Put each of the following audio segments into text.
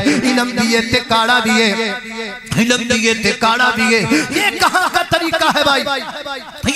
علم دیئے تے کاڑا دیئے، علم دیئے تے کاڑا دیئے، یہ کہاں کا طریقہ ہے بھائی،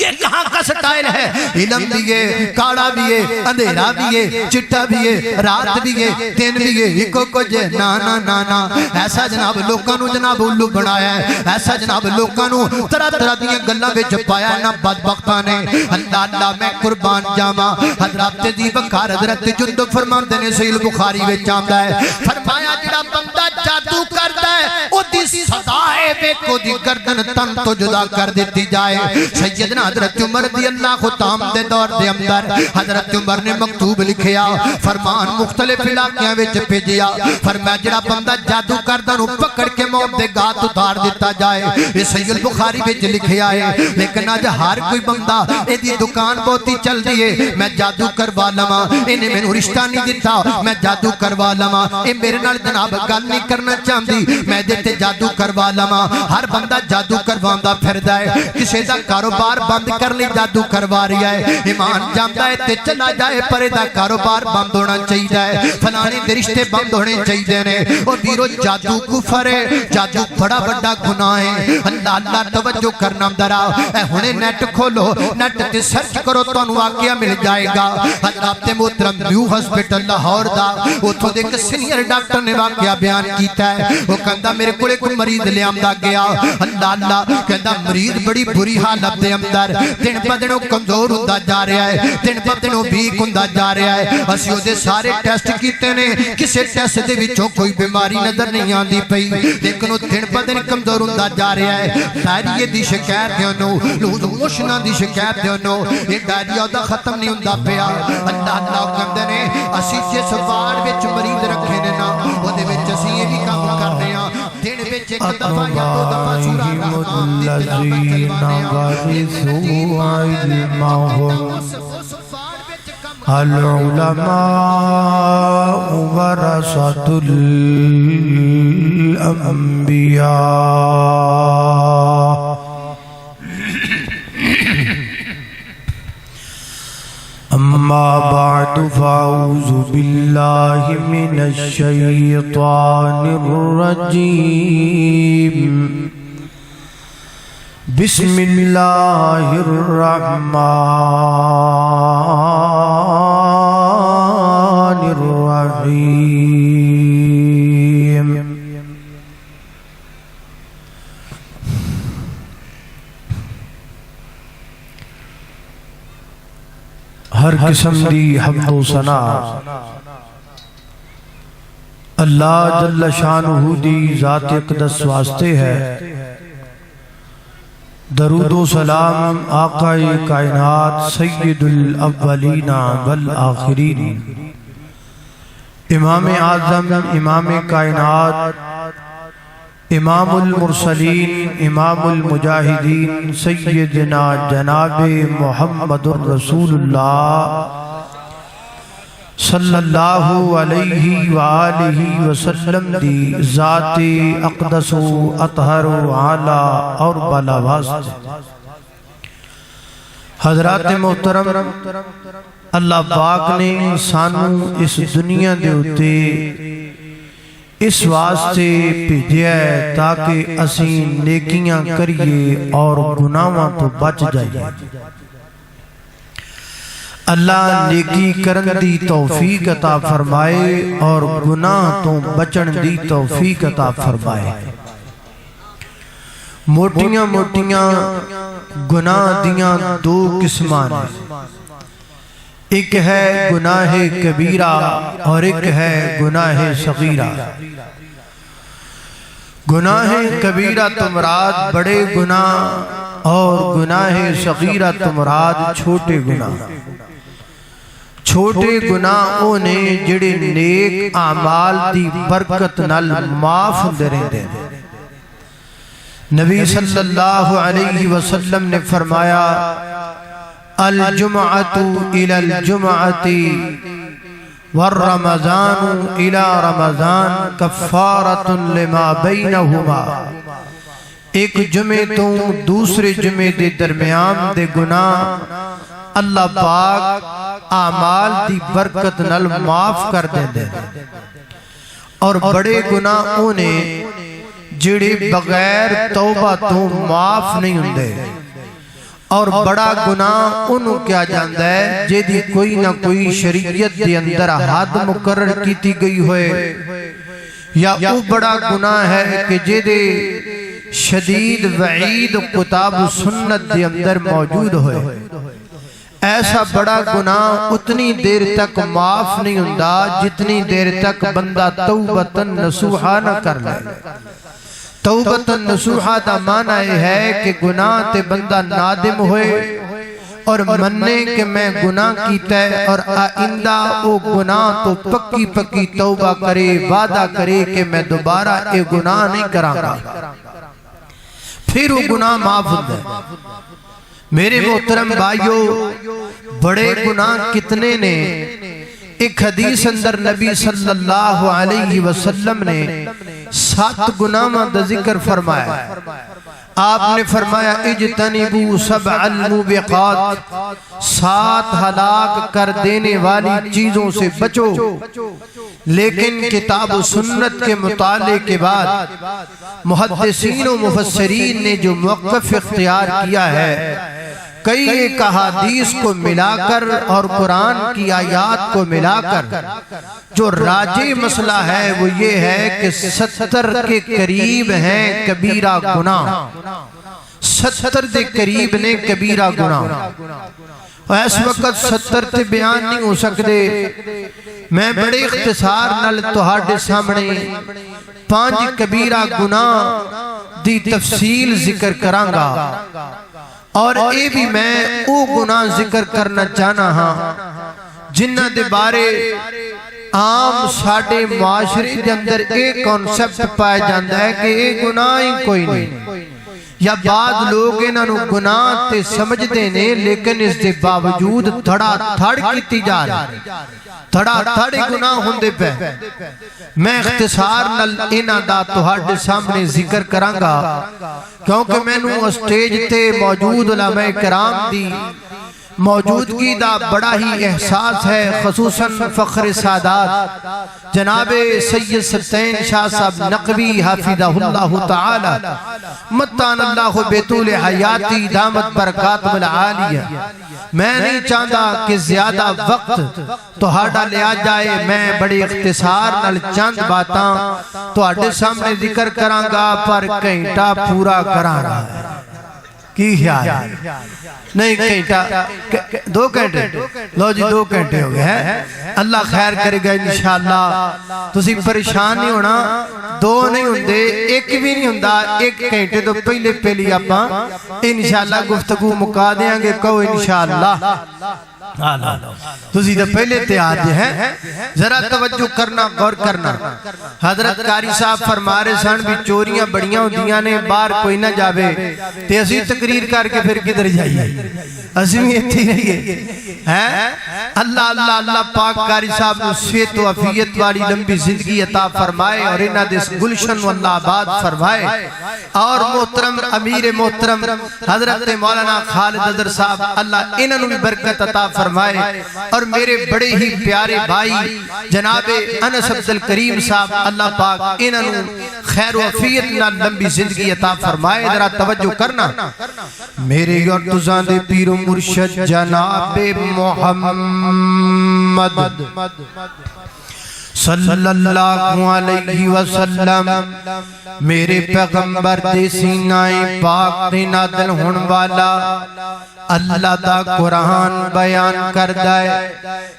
یہ کہاں کا سٹائل ہے؟ علم دیئے کاڑا دیئے، اندھیرا دیئے، چٹا دیئے، رات دیئے، دن دیئے، ایکو کچھ نا نا نا نا. ایسا جناب لوکانو جناب الو بنایا ہے، ایسا جناب لوکانو طرح طرح دیئے گلہ بچ پایا نا بدبختانے. اللہ اللہ میں قربان جاما. حضرات دی بکار حضرت جندب فرمان دینے سیل بخاری بچ آمدہ ہے، فرمایا جڑا بندہ جادو کرتا ہے او دی سزائے بے کو دی گردن تن تو جدا کر دیتی جائے. سیدنا حضرت عمر دی اللہ خطام دے دور دے اندر حضرت عمر نے مکتوب لکھیا، فرمان مختلف علاقیاں وچ بھیجیا، فرمایا جڑا بندہ جادو کردا نو پکڑ کے موت دے گات اتار دیتا جائے. یہ صحیح بخاری وچ لکھیا ہے. لیکن آج ہر کوئی بندہ اے دی دکان بہتی چل دیئے، میں جادو کروا لما، انہیں میں نو رشتہ نہیں دیتا، میں جادو کروا لما، اے میرے نال جناب گل نہیں کرنا چاہتی، میں دیتے جادو کروا لما. ہر بندہ جادو کرواندہ پھر دائے، کسے دا کاروبار بند کر لی جادو کروا رہی ہے. ایمان جاندہ ہے تے چلا جائے پرے دا کاروبار بند ہونا چاہیے ہے، فلانے دے رشتے بند ہونے چاہیے نے. اور دیرو جادو کفر ہے، جادو بڑا بڑا گناہ ہے. اللہ اللہ توجہ کرنا درا. اے ہونے نیٹ کھولو، نیٹ تے سرچ کرو تو انہوں واقعہ مل جائے گا. حضرات محترم نیو ہسپیٹل لاہور دا اتھو دیکھ سینئر ڈاکٹر نے واقعہ بیان کیتا ہے. وہ کہندہ میرے کولے کوئی مریض لے آمدہ گیا. اللہ اللہ کہندہ مریض بڑی بری حالت دے اندر دن پہ دنوں کمزور ہوندہ جا رہا ہے، دن پہ دنوں بیک ہوندہ جا رہا ہے. اسیوں دے سارے ٹیسٹ کیتے نے، کسے ٹیسٹ دے وچوں کوئی بیماری نظر نہیں آندی پئی، لیکن وہ دن پہ دن کمزور ہوندہ جا رہا ہے. ڈائریے دی شکایت دیونو، لوز موشنہ دی شکایت دیونو، یہ ڈائریہ دا ختم نہیں ہوندہ پیا. اللہ اللہ کہندے نے اسی جس وارڈ وچ مریض رکھے نے نا وہ دے وچ اسی یہ بھی کام کرنے ہیں. دن وچ ایک دفعہ یا دو دفعہ سورہ رحمان دی تلاوت العلماء ورثۃ الانبیاء. اما بعد فاعوذ باللہ من الشیطان الرجیم. بسم اللہ الرحمن الرحیم. ہر قسم دی حمد و ثنا اللہ جل شانہ دی ذات اقدس واسطے ہے. درود و سلام آقا کائنات سید الاولین والآخرین، امام اعظم، امام کائنات، امام المرسلین، امام المجاہدین، سیدنا جناب محمد الرسول اللہ صلی اللہ علیہ وآلہ وسلم دی ذات اقدس و اطہر و عالی اور بالا واسطے. حضرات محترم، اللہ پاک نے سانو اس دنیا دے ہوتے اس واسطے بھیجا ہے تاکہ اسی نیکیاں کریے اور گناہاں تو بچ جائیے. اللہ نیکی کرن دی توفیق عطا فرمائے اور گناہ تو بچن دی توفیق عطا فرمائے. موٹیاں موٹیاں گناہ دیاں دو قسمان ہیں، ایک ہے گناہ کبیرہ اور ایک ہے گناہ صغیرہ. گناہ کبیرہ تو مراد بڑے گناہ اور گناہ صغیرہ تو مراد چھوٹے گناہ. چھوٹے گناہ نے جڑے نیک اعمال دی برکت نال معاف ہوندے رہندے. نبی صلی اللہ علیہ وسلم نے فرمایا الجمعۃ الی الجمعۃ والرمضان الی رمضان کفارۃ لما بینہما. ایک جمعے تو دوسرے جمعے دے درمیان دے گناہ اللہ پاک اعمال دی برکت نال معاف کر دے دے. اور بڑے گناہ انہیں جڑے بغیر توبہ تو معاف نہیں ہوندے اور بڑا گناہ انہوں کیا جاندہ ہے جیدی کوئی نہ کوئی شریعت دے اندر حد مقرر کیتی گئی ہوئے یا او بڑا گناہ ہے کہ جیدے شدید وعید کتاب و سنت دے اندر موجود ہوئے ایسا بڑا گناہ اتنی دیر تک معاف نہیں ہوندہ جتنی دیر تک بندہ توبتاً نصوحہ نہ کر لے توبتاً نصوحہ دا معنی ہے کہ گناہ تے بندہ نادم ہوئے اور مننے کہ میں گناہ کیتا ہے اور آئندہ او گناہ تو پکی پکی توبہ کرے وعدہ کرے کہ میں دوبارہ اے گناہ نہیں کروں گا پھر وہ گناہ معاف ہوتا ہے میرے محترم بھائیو بڑے گناہ کتنے نے ایک حدیث اندر نبی صلی اللہ علیہ وسلم نے 7 گناہ دا ذکر فرمایا آپ نے فرمایا اجتنبو 7 الموبقات 7 ہلاک کر دینے والی چیزوں سے بچو لیکن کتاب و سنت کے مطالعے کے بعد محدثین و مفسرین نے جو موقف اختیار کیا ہے کئی ایک احادیث کو ملا کر اور قرآن کی آیات کو ملا کر جو راجی مسئلہ ہے وہ یہ ہے کہ 70 کے قریب ہیں کبیرہ گناہ 70 دے قریب نے کبیرہ گناہ اس وقت 70 تے بیان نہیں ہو سکتے میں بڑے اختصار نال تہاڈے سامنے 5 کبیرہ گناہ دی تفصیل ذکر کرانگا اور اے بھی میں او گناہ ذکر کرنا چاہنا ہاں جنہ دے بارے عام ساڑھے معاشرے دے اندر ایک کانسیپٹ پائے جاندہ ہے کہ اے گناہ ہی کوئی نہیں یا بعض لوگ انہوں گناہ تے سمجھ دینے لیکن اس دے باوجود تھڑا تھڑ کیتی جا رہی تھڑا تھڑے گناہ ہوندے پہ میں اختصار نل انہ دا تہاڈے سامنے ذکر کرانگا کیونکہ میں نو اسٹیج تے موجود علماء کرام دی موجودگی دا بڑا ہی احساس ہے خصوصاً فخر سادات جناب سید سبتین شاہ صاحب نقوی حافظہ اللہ تعالی متان اللہ بیتول حیاتی دامت برکات والعالیہ میں نہیں چاہتا کہ زیادہ وقت تہاڈا لیا جائے میں بڑی اختصار نل چند باتاں تہاڈے سامنے ذکر کرانگا پر گھنٹہ پورا کرانا ہے کی خیال ہے نہیں گھنٹہ 2 گھنٹے لو جی 2 گھنٹے ہو گئے ہیں اللہ خیر کرے گا انشاءاللہ تسی پریشان نہیں ہونا 2 نہیں ہوندے 1 بھی نہیں ہوندہ 1 گھنٹے تو پہلے پہلی اپاں انشاءاللہ گفتگو مکا دیاں گے کہو انشاءاللہ تسی تو پہلے تیار جے ہیں ذرا توجہ کرنا غور کرنا حضرت قاری صاحب فرما رہے سن بھی چوریاں بڑیاں ہوندیاں نے باہر کوئی نہ جاوے تے اسی تقریر کر کے پھر کدھر جائیے اسی ایتھی رہیے اللہ اللہ اللہ پاک قاری صاحب نے صحت و عافیت والی لمبی زندگی عطا فرمائے اور انہاں دے گلشن واللہ آباد فرمائے اور محترم امیر محترم حضرت مولانا خالد اظہر صاحب اللہ انہوں بھی برکت عطا فرمائے اور میرے بڑے ہی پیارے بھائی جناب انس عبد الکریم صاحب اللہ پاک انہوں خیر و عافیت لمبی زندگی عطا فرمائے ذرا توجہ کرنا میرے اور تزاں دے پیر و مرشد جناب محمد صلی اللہ علیہ وسلم میرے پیغمبر دے سینائے پاک دے نادل ہون والا اللہ دا قرآن بیان کردائے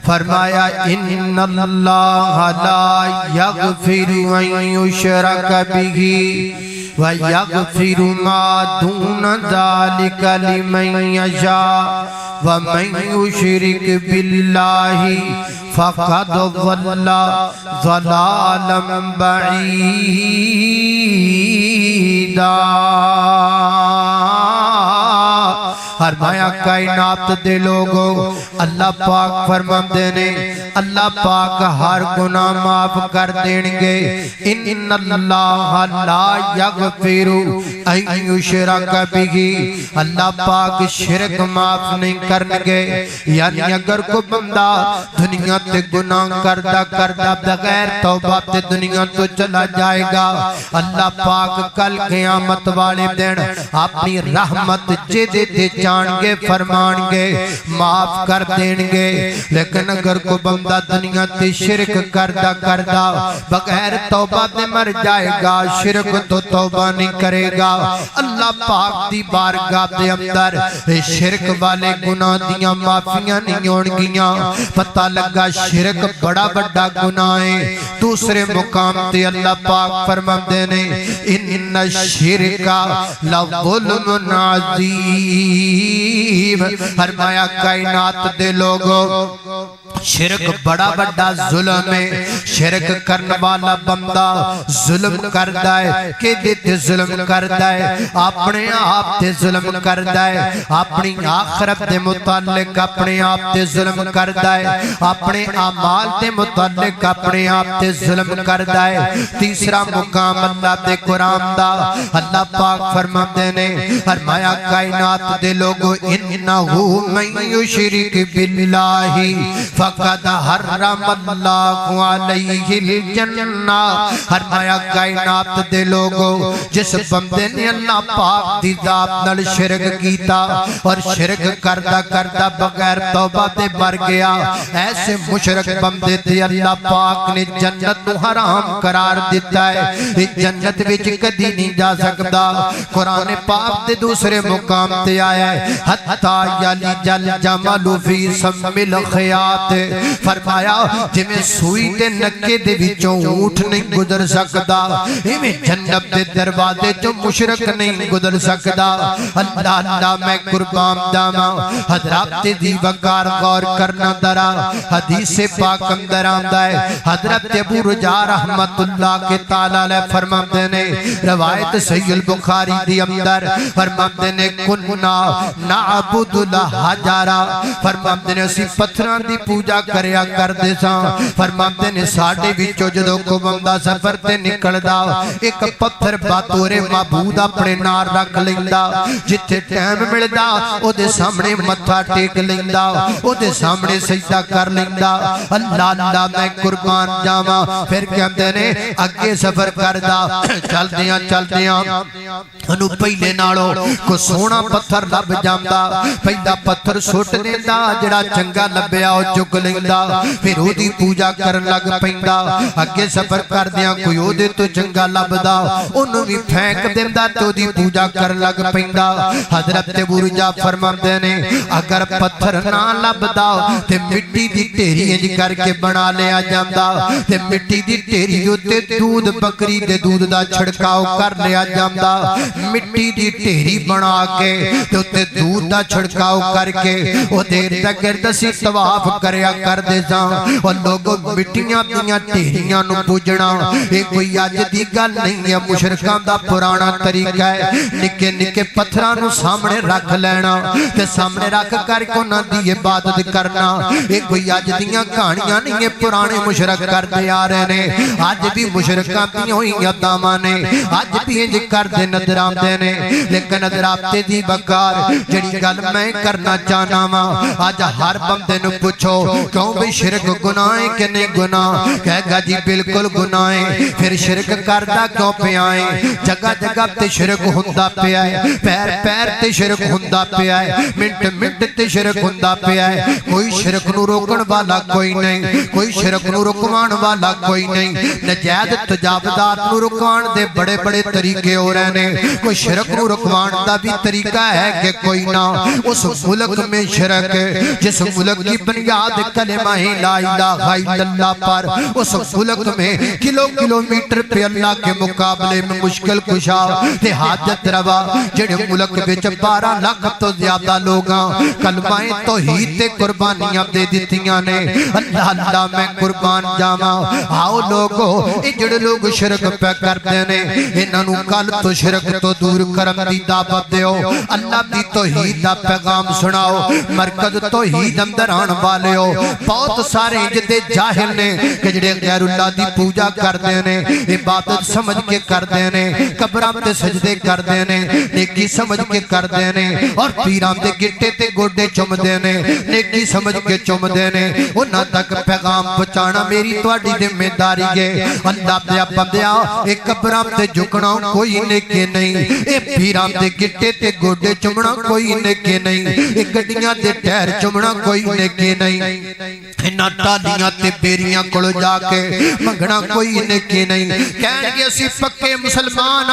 فرمایا ان اللہ لا یغفر ان یشرک بہ وَيَغْفِرُ مَا دُونَ ذَلِكَ لِمَنْ يَشَاءُ وَمَنْ يُشْرِكْ بِاللَّهِ فَقَدْ ضَلَّ ضَلَالًا بَعِيدًا فرمایا کائنات دے لوگوں اللہ پاک فرماندے نے اللہ پاک ہر گناہ معاف کر دیں گے ان اللہ لا یغفر ان یشرک بہ اللہ پاک شرک معاف نہیں کرنگے یعنی اگر کو بندہ دنیا تے گناہ کردہ بغیر توبہ تے دنیا تو چلا جائے گا اللہ پاک کل قیامت والے دن اپنی رحمت جدے تے جانگے فرمانگے معاف کر دینگے لیکن اگر کو بندہ دنیا تے شرک کردہ بغیر توبہ تے مر جائے گا شرک تو توبہ نہیں کرے گا اللہ پاک دی بارگاہ دے اندر شرک والے گناہ دیاں معافیاں نہیں ہونگیاں پتہ لگا شرک بڑا بڑا گناہ ہے دوسرے مقام تے اللہ پاک فرماتے نے ان الشرک لظلم عظیم فرمایا کائنات دے لوگوں شرک بڑا بڑا ظلم ہے شرک کرنے والا بندہ ظلم کردہ ہے کہ دیتے ظلم کردہ ہے اپنے آپ تے ظلم کردہ ہے اپنی آخرت دے متعلق اپنے آپ تے ظلم کردہ ہے اپنے اعمال دے متعلق اپنے آپ تے ظلم کردہ ہے تیسرا مقام اللہ دے قرآن دا اللہ پاک فرماتے نے فرمایا کائنات دے لوگو انہو من یشرک باللہ فقد حرم اللہ علیہ الجنہ فرمایا کائنات دے لوگو جس بندے نے اللہ پاک دی ذات نال شرک کیتا اور شرک کردہ بغیر توبہ دے مر گیا ایسے مشرک بندے تے اللہ پاک نے جنت حرام قرار دیتا ہے جنت وچ کدی نہیں جا سکتا قرآن پاک دے دوسرے مقام تے آیا ہے حتی یلج الجمل فی سم الخیاط فرمایا جمیں سوئی تے نکے دے وچوں اونٹ نہیں گزر سکتا ہمیں جنت دے دروازے جو مشرک نہیں گزر سکتا اللہ میں قربان جاواں حضرات دی وقار غور کرنا درا حدیث پاک اندر آندا ہے حضرت ابو رجا رحمت اللہ کے تعالی علیہ فرماتے نے روایت صحیح البخاری دی اندر فرماتے نے کننا نعبد الحجر فرماتے نے اسی پتھراں دی پوجا کریا کردے ساں فرماتے نے ساڈے وچوں جدوں کو بندہ سفر تے نکلدا ایک پتھر بطور معبود اپنے نال رکھ لیندا جتھے ٹائم ملدا او دے سامنے متھا ٹیک لیندا او دے سامنے سجدہ کر لیندا اللہ میں قربان جاواں پھر کہندے نے اگے سفر کردا چلدیاں انو پہلے نالوں کو سونا پتھر لب جاندا پہلا پتھر سٹ دیندا جڑا چنگا لبیا او چک لیندا پھر او دی پوجا کرن لگ پیندا اگے سفر کردیاں کوئی او دے تو چنگا لبدا اونوں وی پھینک دیندا تے او دی پوجا کرن لگ پیندا حضرت ابو رجا فرماندے نے اگر پتھر نہ لبدا تے مٹی دی ڈھیری انج کر کے بنا لیا جاندا تے مٹی دی ڈھیری اوتے دودھ بکری دے دودھ دا چھڑکاؤ کر لیا جاندا مٹی دی ڈھیری بنا کے تے اوتے دودھ دا چھڑکاؤ کر کے او دیر تک گردسی طواف کریا کردے ساں اور لوگوں مٹیاں دیاں ڈھیریاں نو پوجنا اے کوئی اج دی گل نہیں ہے مشرکاں دا پرانا طریقہ ہے نکے نکے پتھراں نو سامنے رکھ لینا تے سامنے رکھ کر کے انہاں دی عبادت کرنا اے کوئی اج دیاں کہانیاں نہیں ہے پرانے مشرک کردے آ رہے نے اج بھی مشرکاں دیاں ہوئیاں داماں نے اج بھی انج کردے نظر آندے نے لیکن حضرات دی بکار جڑی گل میں کرنا چاہنا وا اج ہر بندے نو پوچھو کیوں بھی شرک گناہ ہے کہ نہیں گناہ کہے گا جی بالکل گناہ ہے پھر شرک کردہ کیوں پیا ہے جگہ جگہ تے شرک ہوندا پیا ہے پیر پیر تے شرک ہوندا پیا ہے منٹ منٹ تے شرک ہوندا پیا ہے کوئی شرک نو روکن والا کوئی نہیں کوئی شرک نو رکوان والا کوئی نہیں نجائز تجاوزات نو رکوان دے بڑے بڑے طریقے ہو رہے نے کوئی شرک نو رکوان دا بھی طریقہ ہے کہ کوئی نہ اس ملک میں شرک جس ملک کی بنیاد کلمہ لا الہ الا اللہ پر اس ملک میں کلومیٹر پہ اللہ کے مقابلے میں مشکل کشا تے حاجت روا جڑے ملک وچ 12 لاکھ تو زیادہ لوگاں کلمہ توحید تے قربانیاں دے دتیاں نے اللہ میں قربان جاواں آؤ لوگو اے جڑے لوگ شرک پہ کردے نے انہاں نوں کل تو شرک شرک تو دور کرم دی دعوت دیو اللہ دی توحید دا پیغام سناؤ مرکز توحید اندر آن والے ہو بہت سارے جدے جاہل نے کہ جڑے غیر اللہ دی پوجا کر دینے عبادت سمجھ کے کر دینے قبرام تے سجدے کر دینے نیکی سمجھ کے کر دینے اور پیرام دے گٹے تے گوڑے چم دینے نیکی سمجھ کے چم دینے انہاں تک پیغام پہنچانا میری تواڈی ذمہ داری ہے اللہ دیا بندیا ایک قبرام تے جھکنا کوئی نیکی نہیں اے پیرام دے گٹے تے گوڑے چمنا کوئی نیکی نہیں اے گڈیاں دے ٹیر چمنا کوئی نیکی نہیں انہاں ٹالیاں تے بیریاں کڑو جا کے منگنا کوئی نیکی نہیں کہنے گے اسی پکے مسلمان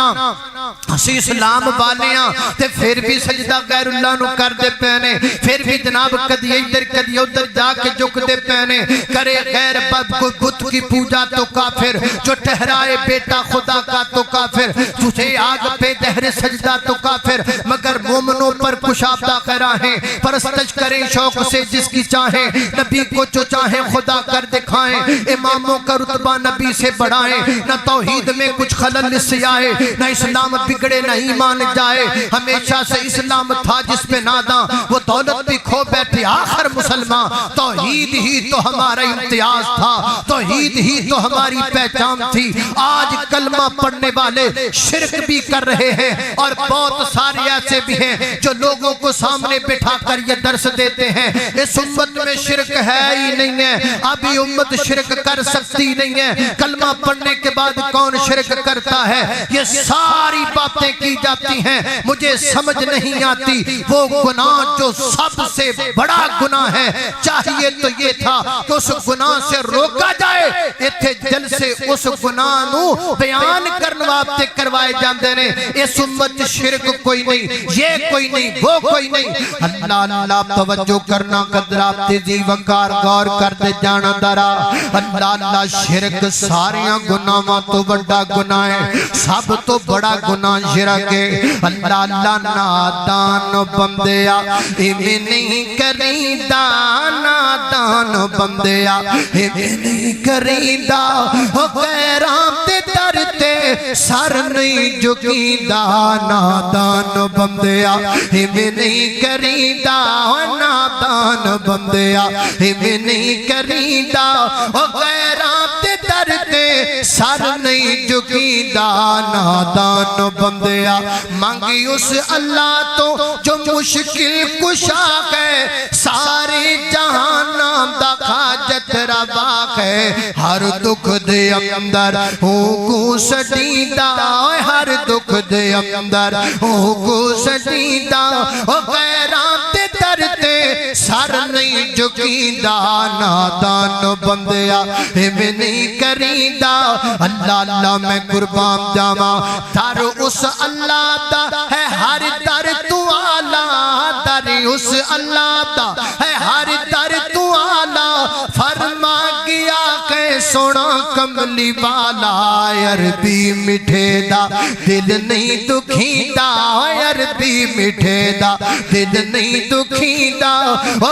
اسی اسلام والیاں تے پھر بھی سجدہ غیر اللہ نو کر دے پہنے پھر بھی جناب کدی ادھر کدی ادھر جا کے جھک دے پہنے کرے غیر بت کی پوجا تو کافر جو ٹہرائے بیٹا خدا کا تو کافر تجھے آگ پہ دہر سجدہ تو کافر مگر مومنوں پر کشادہ خیراہیں پرستش کریں شوق سے جس کی چاہیں نبی کو جو چاہیں خدا کر دکھائیں اماموں کا رتبہ نبی سے بڑھائیں نہ توحید میں کچھ خلل اس سے آئے نہ اسلام بگڑے نہ ایمان جائے ہمیشہ سے اسلام تھا جس پہ ناداں وہ دولت بھی کھو بیٹھے آخر مسلمان توحید ہی تو ہمارا امتیاز تھا توحید ہی تو ہماری پہچان تھی آج کلمہ پڑھنے والے شرک بھی کر رہے ہیں اور بہت سارے ایسے بھی ہیں جو لوگوں کو سامنے بٹھا کر یہ درس دیتے ہیں اس امت میں شرک ہے ہی نہیں ہے ابھی امت شرک کر سکتی نہیں ہے کلمہ پڑھنے کے بعد کون شرک کرتا ہے یہ ساری باتیں کی جاتی ہیں مجھے سمجھ نہیں آتی وہ گناہ جو سب سے بڑا گناہ ہے چاہیے تو یہ تھا کہ اس گناہ سے روکا جائے اتھے جل سے اس گناہ نو بیان کرنواتے کروائے جاندے نے اس امت شرک کوئی نہیں یہ کوئی نہیں وہ کوئی نہیں اللہ اللہ توجہ کرنا قدرات تیزی وقار غور کر دے جانا درا اللہ اللہ شرک ساریاں گناہاں تو بڑا گناہ ہے سب تو بڑا گناہ شرک ہے اللہ اللہ نادان بندیا ایمیں نہیں کریندہ نادان بندیا ایمیں نہیں کریندہ غیرام تے درتے سر نہیں جھکیندہ نادان بندیا ایمیں نہیں کریندہ نادان بندیا ایمیں نہیں کریندہ غیرام تے درتے سر نہیں جھکیندہ نادان بندیا مانگی اس اللہ تو جو مشکل کشا ہے سارے جہانام دا خاجت روا ہے ہر دکھ دے اندر ہو کو سٹیندہ ہر دکھ دے اندر ہو کو سٹیندہ غیران تے درتے سر نہیں جھکیندہ نادان بندیا ہمیں نہیں کریندہ اللہ اللہ میں قربان جاما در اس اللہ دا ہے ہر در تو آلہ در اس اللہ دا ہے ہر در تو آلہ فرما گیا کہ سونا کملی والا عربی مٹھے دا دل نہیں دکھیندہ عربی مٹھے دا دل نہیں دکھیندہ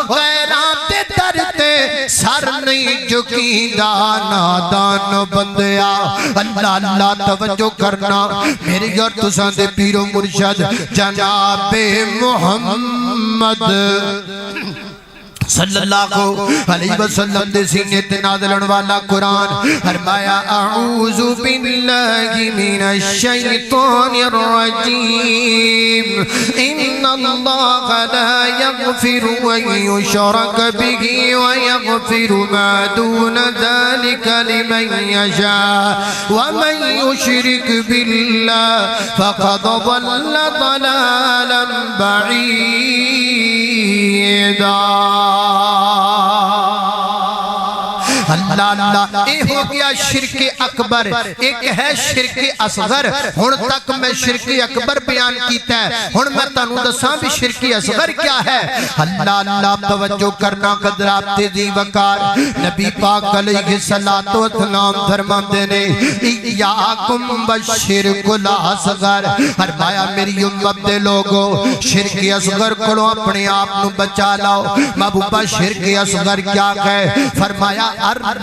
غیران تے درتے سر نہیں جھکیندہ نادان بندیا اللہ اللہ توجہ کرنا میری اور تساں دے پیر و مرشد جناب محمد صلی اللہ علیہ وسلم دے سینے تے نازلن والا قرآن فرمایا اعوذ باللہ من الشیطان الرجیم ان اللہ لا یغفر ان یشرک به ویغفر ما دون ذلك لمن یشاء ومن یشرک باللہ فقد ضل ضلالا بعیدا اللہ اللہ اے ہو گیا شرک اکبر ایک ہے شرک اصغر ہن تک میں شرک اکبر بیان کیتا ہے ہن میں تانوں دساں بھی شرک اصغر کیا ہے اللہ اللہ توجہ کرنا قدرات تیزی وقار نبی پاک علیہ السلام فرماندے نے ایاکم بالشرک الاصغر فرمایا میری امت دے لوگو شرک اصغر کولوں اپنے آپ نو بچا لاؤ محبوبہ شرک اصغر کیا ہے فرمایا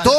2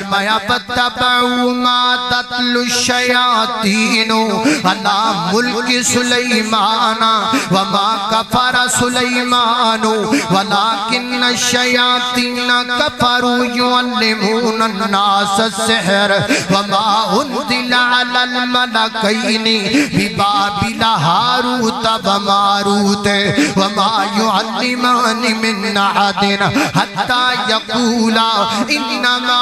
فرمایا فَاتَّبَعُوا مَا تَتْلُو الشَّيَاطِينُ عَلَى مُلْكِ سُلَيْمَانَ وَمَا كَفَرَ سُلَيْمَانُ وَلَكِنَّ الشَّيَاطِينَ كَفَرُوا يُعَلِّمُونَ النَّاسَ السِّحْرَ وَمَا أُنزِلَ عَلَى الْمَلَكَيْنِ بِبَابِلَ هَارُوتَ وَمَارُوتَ وَمَا يُعَلِّمَانِ مِنْ أَحَدٍ حَتَّى يَقُولَا إِنَّمَا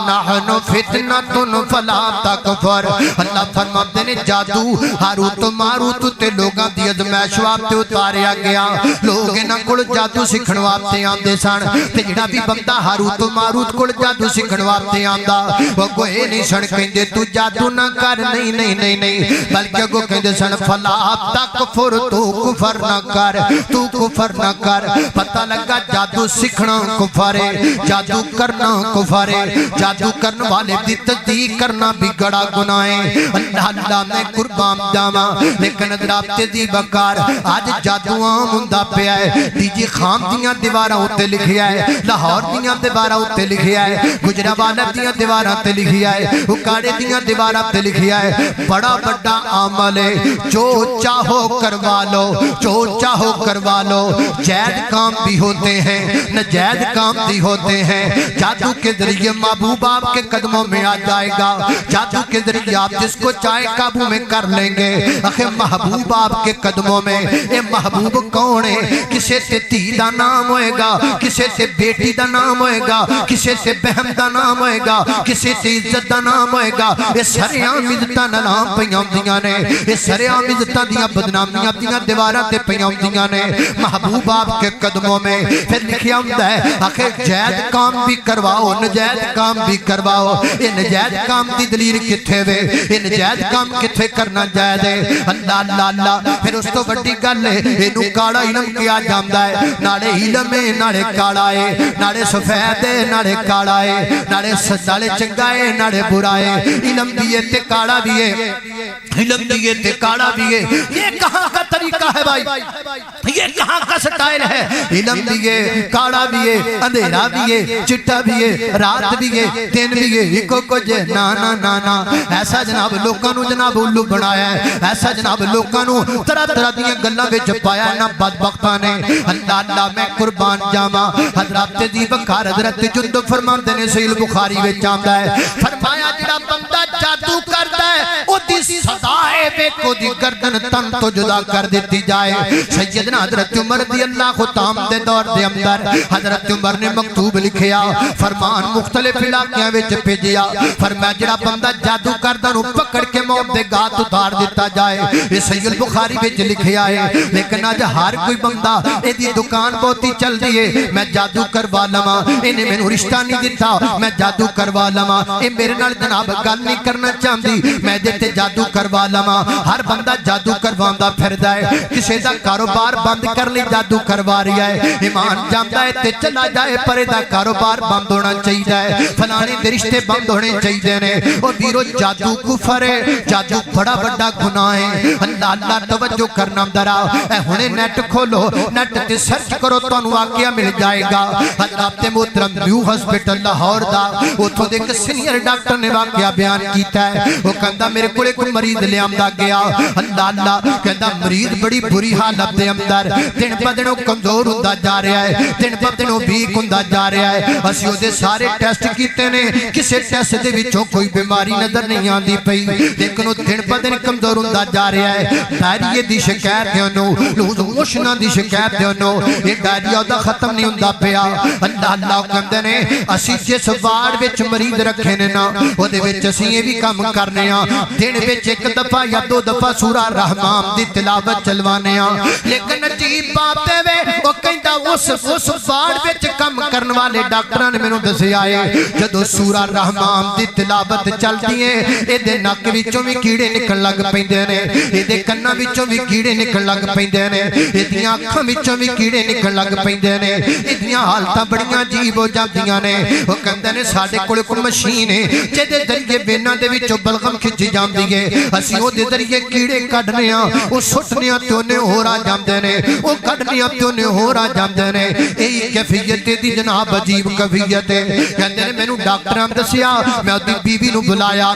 نحن فتنة فلا تکفر. اللہ فرماتے نے جادو ہاروت و ماروت تے لوگاں دی ازمائش واسطے اتاریا گیا. لوگ انہاں کول جادو سیکھن واسطے آندے سن تے جڑا بھی بندہ ہاروت و ماروت کول جادو سیکھن واسطے آندا او کوئی نہیں سن کہندے تو جادو نہ کر, نہیں نہیں نہیں نہیں, بلکہ کو کہندے سن فلا تکفر, تو کفر نہ کر, تو کفر نہ کر. پتہ لگا جادو سیکھنا کفر ہے, جادو کرنا کفر ہے, جادو کرنے والے دی تصدیق کرنا بھی بڑا گناہ ہے. اللہ میں قربان جاواں لیکن رابطے دی بکار آج جادو عام ہوندا پیا ہے. ڈی جی خان دیاں دیواراں اُتے لکھیا ہے, لاہور دیاں دیواراں اُتے لکھیا ہے, گجرانوالہ دیاں دیواراں تے لکھیا ہے, اکاڑے دیاں دیواراں تے لکھیا ہے. بڑا بڑا عمل ہے, جو چاہو کروا لو, جو چاہو کروا لو. جائز کام بھی ہوتے ہیں, ناجائز کام بھی ہوتے ہیں. جادو کے ذریعے محبوب آپ کے قدموں میں آ جائے گا, جادو کے ذریعے آپ جس کو چاہے قابو میں کر لیں گے. اخی محبوب آپ کے قدموں میں, اے محبوب کون ہے؟ کسے سے دھی دا نام ہوئے گا, کسے سے بیٹی دا نام ہوئے گا, کسے سے بہن دا نام ہوئے گا, کسے سے عزت دا نام ہوئے گا. یہ سارے عام عزتاں نام پیاں دیاں نے, یہ سارے عام عزتاں دیاں بدنامیاں دیاں دیواراں تے پیاں دیاں نے محبوب آپ کے قدموں میں. پھر لکھیا ہوندا ہے آخر جائز کام بھی کرواؤ, نجائز کام بھی کرواؤ. یہ نجائز کام دی دلیل کتھے وے, یہ نجائز کام کتھے کرنا جائز ہے؟ اللہ اللہ اللہ. پھر اس تو بڑی گل ہے, اینو کاڑا علم کیا جاندا ہے. ناڑے علم ہے, ناڑے کاڑا ہے, ناڑے سفید ہے, ناڑے کاڑا ہے, ناڑے چنگا ہے, ناڑے برا ہے. علم دیئے تے کاڑا بھی ہے, علم دیئے تے کاڑا بھی ہے. یہ کہاں کا طریقہ ہے بھائی, یہ کہاں کا سٹائل ہے؟ علم دیئے کاڑا بھی ہے, اندھیرا بھی ہے, چٹا بھی ہے, رات بھی ہے, دن بھی ہے, ایکو کچھ ہے. نا نا نا نا, ایسا جناب لوکاں نو جناب الو بنایا ہے, ایسا جناب لوکاں نو طرح طرح دیاں گلاں وچ پایا ہے نا بدبختاں نے. اللہ اللہ میں قربان جاواں. حضرت دی بکار حضرت جندب فرماندے نے صحیح البخاری وچ آندا ہے, فرمایا جڑا بندہ جادو کردا ہے او دی سزا ہے ویکھو دی گردن تن تو جدا کر دیتی جائے. سیدنا حضرت عمر رضی اللہ تعالی دے دور دے اندر حضرت عمر نے مکتوب لکھیا, فرمان مختلف علاقیاں وچ بھیجیا. فرمایا جڑا بندہ جادو کردا نو پکڑ کے موت دے گات اتار دیتا جائے. یہ صحیح البخاری وچ لکھیا ہے. لیکن اج ہر کوئی بندہ اے دی دکان بہتی چل دی ہے, میں جادو کروا لواں, انہیں مینوں رشتہ نہیں دتا, میں جادو کروا لواں, اے میرے نال جناب گل نہیں کرنا چاہندی, میں دے تے جادو کروا لواں. ہر بندہ جادو کرواندا پھردا ہے, کسے دا کاروبار بند کر لئی جادو کروا رہا ہے. ایمان جاندا ہے تے چلا جائے پر دا کاروبار بند ہونا چاہیے, فلانے دے رشتے بند ہونے چاہیے نے. او ویرو جادو کفر ہے, جادو بڑا بڑا گناہ ہے. اللہ اللہ توجہ کرنا درا. اے ہنے نیٹ کھولو, نیٹ تے سرچ کرو, تانوں واقعہ مل جائے گا. حضرت محترم نیو ہسپتال لاہور دا اوتھوں دے ایک سینئر ڈاکٹر نے واقعہ بیان کیتا ہے. وہ کہندا میرے کولے کوئی مریض لے آندا گیا. اللہ اللہ کہندا مریض بڑی بری حالت دے اندر دن ب دن کمزور ہوندا جا رہا ہے, دن ب دن ویک ہوندا جا رہا ہے. اسی او دے سارے ٹیسٹ کیتے نے, کسے ٹیسٹ دے وچوں کوئی بیماری نظر نہیں آندی پئی, لیکن وہ دن ب دن کمزور ہوندا جا رہا ہے. ڈائریا دی شکایت ہے انہوں, لوز موشناں دی شکایت ہے انہوں, یہ ڈائریا دا ختم نہیں ہوندا پیا. اللہ اللہ کہندے نے اسی جس وارڈ وچ مریض رکھے نے نا او دے وچ اسی یہ بھی کام کرنے ہاں, دن وچ ایک دفعہ یا دو دفعہ سورہ رحمان دی تلاوت چلوانے ہاں. لیکن عجیب بات ہے وے, وہ کہندا اس وارڈ وچ کام کرن والے ڈاکٹراں نے مینوں دسیا ہے جدوں سورہ رحمان دی تلاوت چلدی ہے اے دے نک وچوں بھی کیڑے نکل لگ پیندے نے, اے دے کناں وچوں بھی کیڑے نکل لگ پیندے نے, اے دیاں اکھاں وچوں بھی کیڑے نکل لگ پیندے نے. اے دیاں حالتاں بڑیاں عجیب ہو جاندیاں نے. وہ کہندے نے ساڈے کول کوئی مشین ہے جے دے ذریعے ویناں دے وچوں بلغم کھچی جاندی ہے, اسی او دے ذریعے کیڑے کڈنے وہ سٹنے تے اونے ہور آ جاندے نے وہ کڈنے تے اونے ہور آ جاندے نے یہی کیفیت دی جناب عجیب کیفیت ہے کہندے نے مینوں ڈاکٹراں دسیا میں اودی بیوی نو بلایا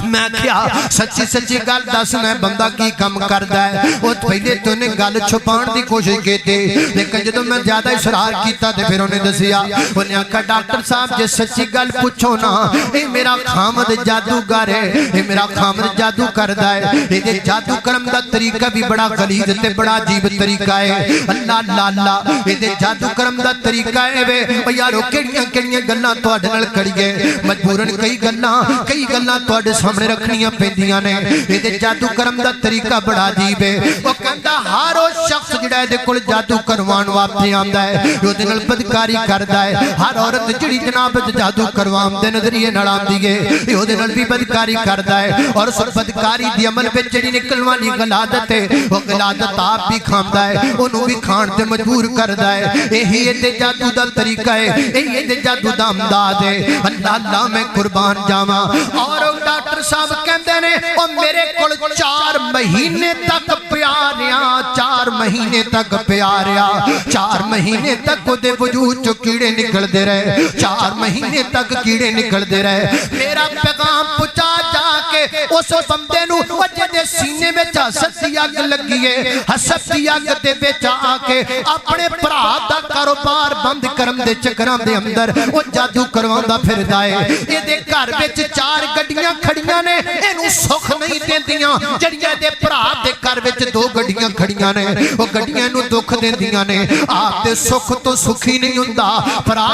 میں کیا سچی سچی گل دس میں بندہ کی کم کردا ہے وہ پہلے تو نے گل چھپان دی کوشش کیتی لیکن جدوں میں زیادہ اصرار کیتا تے پھر انہیں دسیا انہیں کہا ڈاکٹر صاحب جے سچی گل پوچھو نا اے میرا خامد جادوگر ہے اے میرا خامد جادو کردا ہے اے جادو کرم دا طریقہ بھی بڑا غلیظ تے بڑا عجیب طریقہ ہے اللہ اللہ اللہ اے جادو کرم دا طریقہ ہے وے او یارو کیڑیاں کیڑیاں گلاں تواڈے نال کریے مجبورن کئی گلاں تواڈے سامنے رکھنیاں پیندیاں نے اے جادو کرم دا طریقہ بڑا عجیب ہے او کہندا ہر او شخص جڑا دے کول جادو کروان واسطے آندا ہے او دے نال بدکاری کردا ہے ہر عورت جڑی جناب جادو کروان دے نظریے نال آندی ہے او دے نال بھی بدکاری کردا ہے اور اس بدکاری دی عمل وچ جڑی نکلن والی غلادت ہے او غلادت آپ بھی کھاندا ہے اونوں بھی کھان تے مجبور کردا ہے یہی تے جادو دا طریقہ ہے یہی تے جادو دا امداد ہے اللہ اللہ میں قربان جاواں اور ڈاکٹر صاحب کہندے نے او میرے کول 4 مہینے تک پیاریا 4 مہینے تک پیاریا 4 مہینے تک دے وجود چ کیڑے نکل دے رہے 4 مہینے تک کیڑے نکل دے رہے میرا پیغام پہنچا جا کے اس بندے نو وجہ دے سینے وچ حسد دی اگ لگی ہے حسد دی اگ دے وچ آ کے اپنے بھرا دا کاروبار بند کرن دے چکراں دے اندر او جادو کرواندا پھردا ہے اے دے گھر وچ 4 گڈیاں کھڑیاں نے اینو سکھ نہیں دیندیاں جڑیاں دے بھرا دے گھر وچ 2 گڈیاں کھڑیاں نے او گڈیاں نو دکھ دیندیاں نے آپ دے سکھ تو سکھی نہیں ہوندا بھرا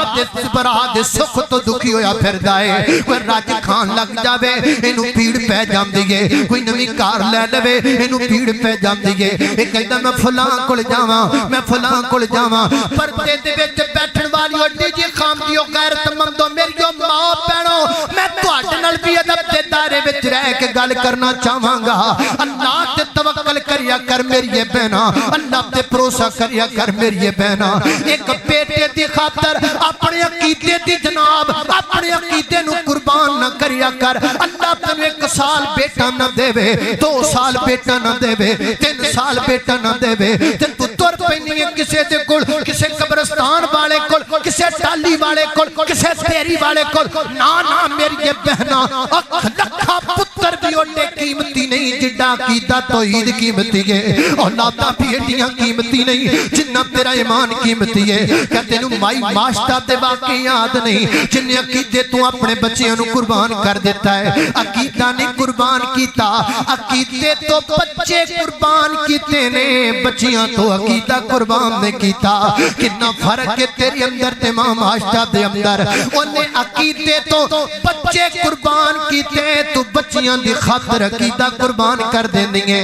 دے سکھ تو دکھی ہویا پھردا ہے کوئی رج کھان لگ جاوے اینو پیڑ پہ جاندی ہے کوئی نویں کار لے لوے اینو پیڑ پہ جاندی ہے اے کہندا میں فلاں کول جاواں میں فلاں کول جاواں پردے دے وچ بیٹھن والی اڈی جی خامدی او غیرت مندو میری ماں بہنو میں تواڈے نال بھی ادب دے دائرے وچ رہ کے گل کرنا چاہواں گا اللہ تے توکل کریا کر میری بہنا اللہ تے بھروسہ کریا کر میری بہنا ایک بیٹے دی خاطر اپنے عقیدے دی جناب اپنے عقیدے نو قربان نہ کریا کر اللہ تینوں 1 سال بیٹا نہ دے 2 سال بیٹا نہ دے 3 سال بیٹا نہ دے تے تو تر پینی ہے کسے دے کول کسے قبرستان والے کول کسے ٹالی والے کول کسے تیری والے کول نا نا میری بہنا اکھ لکھا پتر بھی اوڈے قیمتی نہیں جڈا کیتا توحید قیمتی ہے اولاداں بھی ایڈیاں قیمتی نہیں جنہ تیرا ایمان قیمتی ہے کہ تینوں مائی معاشرہ تے واقعی یاد نہیں جن عقیدے تو اپنے بچیاں نو قربان کر دیتا ہے عقیدہ نہیں قربان کیتا عقیدے تو بچے قربان کیتے نے بچیاں تو عقیدہ قربان نے کیتا کتنا فرق ہے تیری اندر تے ماں معاشرہ دے اندر انہیں عقیدے تو بچے قربان کیتے تو بچیاں دی خاطر عقیدہ قربان کر دیندی ہے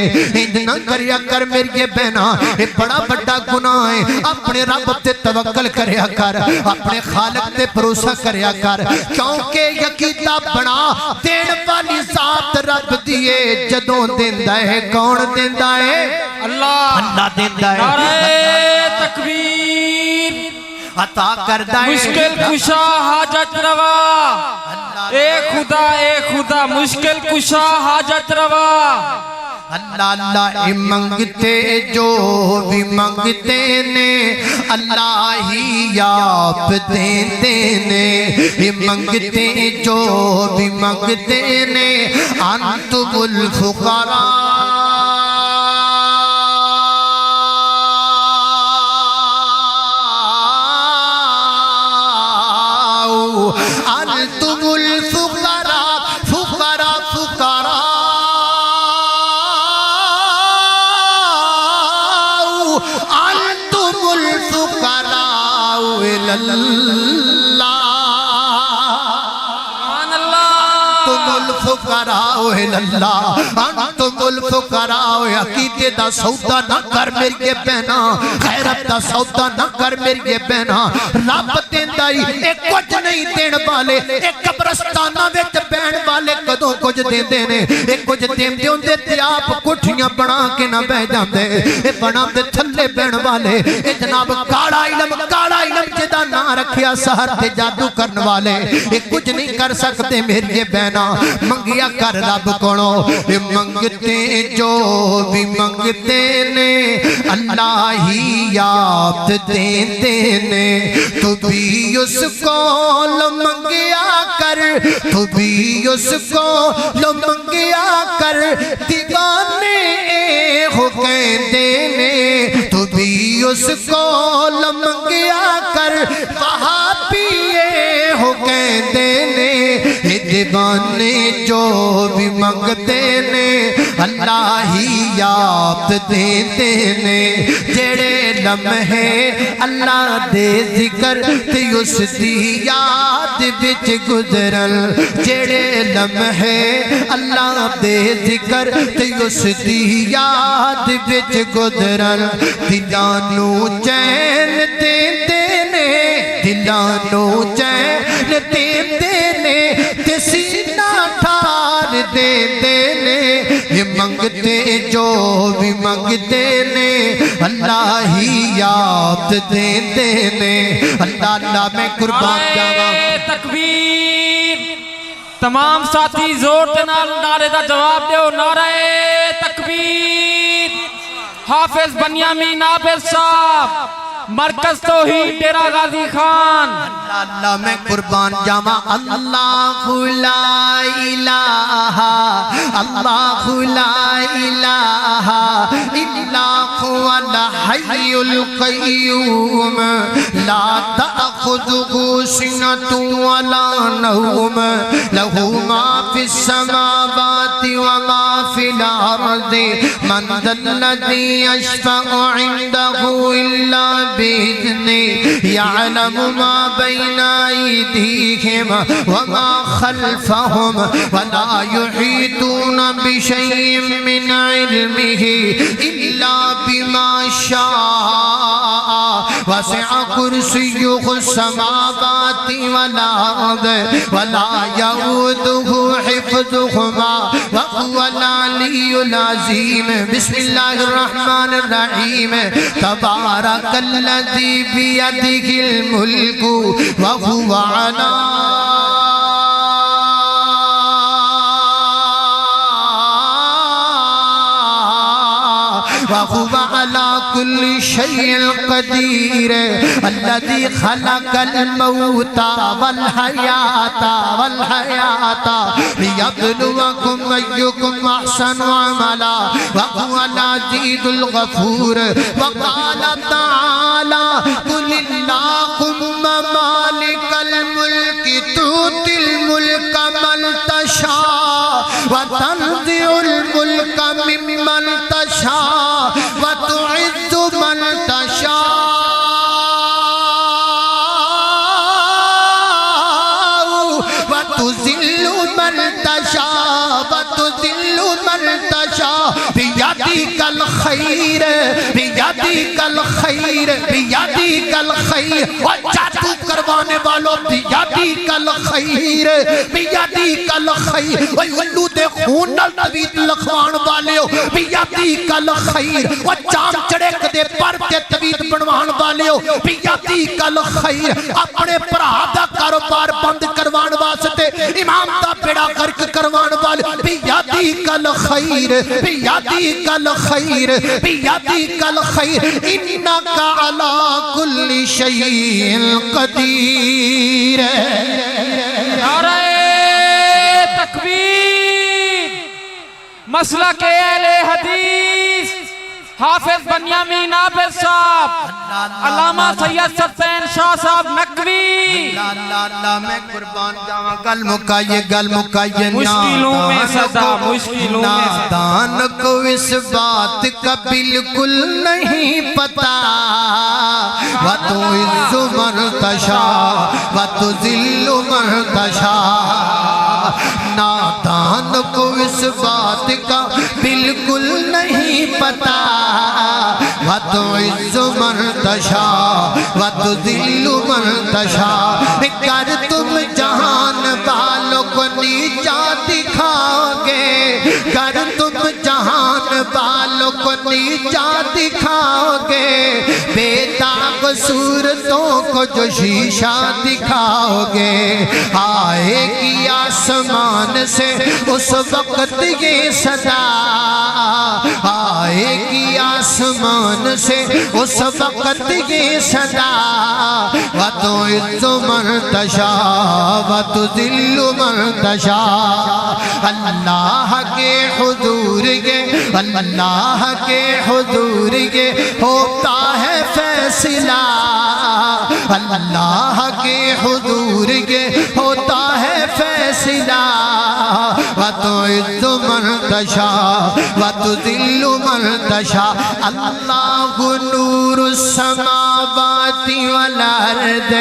نہ کریا کر میری بہنا یہ بڑا بڑا گناہ ہے اپنے رب تے توکل کریا کر اپنے خالق تے بھروسہ کریا کر کیونکہ عقیدہ بنا دین والی ذات رب دیے جدوں دیندا ہے کون دیندا ہے اللہ دیندا ہے نعرہ تکبیر عطا کردا ہے مشکل کشا حاجت روا اے خدا مشکل کشا حاجت روا اللہ اللہ منگتے جو بھی منگتے نے اللہ ہی آپ دیتے نے منگتے جو بھی منگتے نے انتم الفقراء انتم الفقراء فقراء انتم الفقراء الى اللہ انتم الفقراء الى اللہ انتم الفقراء عقیدے دا سودا نہ کر میری بہنا غیرت دا سودا نہ کر میری بہنا رب دیندا اے کچھ نہیں دین والے اے قبرستاناں وچ بہن والے کدوں کچھ دیندے نے اے کچھ دیندے ہوندے تے آپ کوٹھیاں بنا کے نہ بیٹھ جاندے اے بنا دے تھلے بہن والے اے جناب کالا علم جدا دا نا رکھیا سحر تے جادو کرن والے یہ کچھ نہیں کر سکتے میری بہنا منگیا کر رب کونو منگتے جو بھی منگتے نے اللہ ہی یاد دیتے نے تو بھی اس کو منگیا کر تو بھی اس کو منگیا کر دیوانے ہو کہتے نے تو بھی اس کو منگیا کر وہاں پیے ہو کہتے نے دیوانے جو بھی منگتے نے اللہ ہی یاد دیتے نے جڑے لمحے اللہ دے ذکر تے اس دی یاد وچ گزرن جڑے لمحے اللہ دے ذکر تے اس دی یاد وچ گزرن دلاں نو چین دیندے نے دلاں نو چین دیندے نے تے سینہ ٹھار دیندے نے یہ منگتے جو بھی منگتے نے اللہ ہی یاد دیندے نے اللہ اللہ میں قربان جاواں تکبیر تمام ساتھی زور تے نال نعرے دا جواب دیو نعرہ تکبیر حافظ بنیامین عابد صاحب مرکز توحید ڈیرہ غازی خان اللہ میں قربان جاواں اللہ لا الہ اللہ لا الہ الا هو الحی القیوم لا تأخذه سنة ولا نوم له ما في السماوات وما في الأرض من ذا الذي يشفع عنده إلا بإذنه يعلم ما بين أيديهم وما خلفهم ولا يحيطون بشيء من علمه إلا بما شاء وسع كرسيه السماوات والأرض ولا يؤوده حفظهما وهو العلي العظيم بسم الله الرحمن الرحيم تبارك الذي بيده الملك وهو على وهو على كل شيء قدير الذي خلق الموت والحياة ليبلوكم أيكم أحسن عملا وهو العزيز الغفور وقال تعالى قل اللهم مالك الملك تؤتي الملك من تشاء وتنزع الملك ممن تشاء وتعز من تشاء وتذل من تشاء وتذل من تشاء بيدك الخير بيدك الخير بيدك الخير وجادو کروانے والوں بيدك الخير بيدك الخير وَيُلُّ دے خون نال طویت لکھوان والے بيدك الخير وچام چڑک دے پر تے طویت بنوان والے بيدك الخير اپنے بھرا دا کاروبار بند کروان واسطے امام دا بیڑا غرق کروان والے بيدك الخير بيدك الخير بيدك الخير انك على كل شيء قدیر نعرہ تکبیر مسلک اہل حدیث حافظ بنیامین عابد صاحب علامہ سید سفین شاہ صاحب نقوی اللہ میں قربان جاواں گل مکائیے مشکلوں میں صدا مشکلوں میں صدا نادان کو اس بات کا بالکل نہیں پتا وَتُعِزُّ مَن تَشَاءُ وَتُذِلُّ مَن تَشَاءُ نادان کو اس بات کا بالکل نہیں پتا وَتُعِزُّ مَن تَشَاءُ وَتُذِلُّ مَن تَشَاءُ کر تم جہان والوں کو نیچا دکھاؤ گے کر تم جہان والوں کو نیچا دکھاؤ گے بے داغ صورتوں کو جو شیشہ دکھاؤ گے، آئے گی آسمان سے اس وقت یہ صدا، آئے گی آسمان سے اس وقت یہ صدا، وَتُعِزُّ مَن تَشَاءُ وَتُذِلُّ مَن تَشَاءُ۔ اللہ کے حضور یہ، اللہ کے حضور یہ ہوتا ہے فیصلہ، اللہ کے حضور یہ ہوتا ہے فیصلہ، وَتُعِزُّ مَن تَشَاءُ وَتُذِلُّ مَن تَشَاءُ۔ اللہ نور السماوات والارض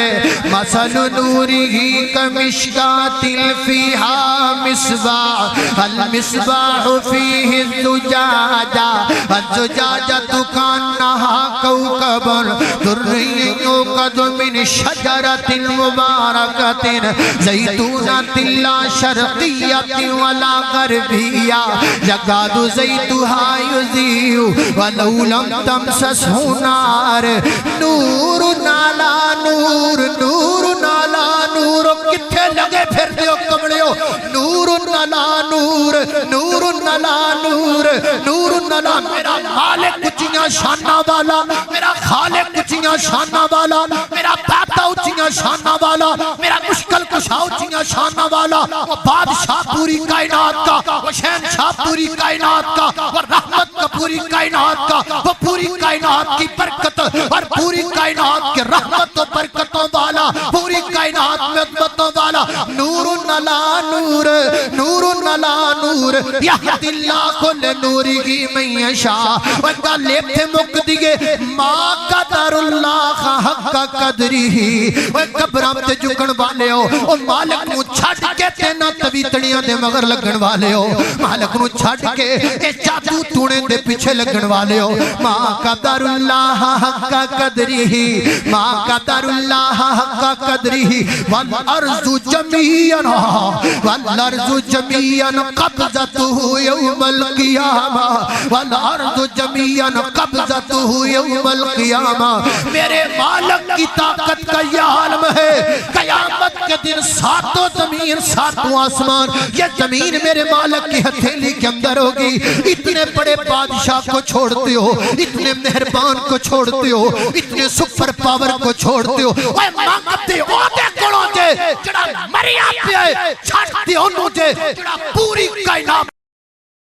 مثل نورہ کمشکاۃ فیہا مصباح، المصباح فیہ الزجاجہ، الزجاجۃ کأنہا کوکب درّی یوقد من شجرۃ مبارکۃ زیتونۃ لا شرقیۃ ولا غربیہ یکاد زیتها یضیء ولو لم تمسسہ نار، نور نالا نور، نور نالا نور، کتھے لگے پھر دیو کمڑیو، نور نالا نور، نور نالا نور، نور نالا۔ میرا مالک اچھیاں شانہ والا، میرا خالق اچھیاں شانہ والا، میرا داتا اچھیاں شانہ والا، میرا مشکل کشا اچھیاں شانہ والا، وہ بادشاہ پوری کائنات کا، وہ شہنشاہ پوری کائنات کا، وہ رحمت کا پوری کائنات کا، وہ پوری کائنات کی برکت اور پوری کائنات کے رحمت و برکتوں والا، پوری کائنات میں عظمتوں والا، نور نلا نور، نور نلا نور، یہد اللہ لنورہ من یشاء۔ وَإِذَا لیتے مک دیئے ما قدر اللہ حق قدرہ، وہ قبرام تے جھکن والے ہو، اور مالک نو چھڑ کے تینا تویتڑیاں دے مگر لگن والے ہو، مالک نو چھڑ کے اے جادو تونے دے پیچھے لگن والے ہو۔ ما قدر اللہ حق قدرہ، ما قدر اللہ حق قدرہ، والارض جمیعا، والارض جمیعا قبضتہ یوم القیامہ، والارض جمیعا قبضتہ یوم القیامہ۔ میرے مالک کی طاقت کا یہ عالم ہے، قیامت کے دن ساتوں زمین ساتوں آسمان، یہ زمین میرے مالک کی ہتھیلی کے اندر ہوگی۔ اتنے بڑے بادشاہ کو چھوڑتے ہو، اتنے مہربان کو چھوڑتے ہو، اتنے سپر پاور کو چھوڑتے ہو، اوہ مانگتے ہو دے کڑوں جے جڑا مریا پہ چھاڑتے ہو نوجے جڑا پوری کائنات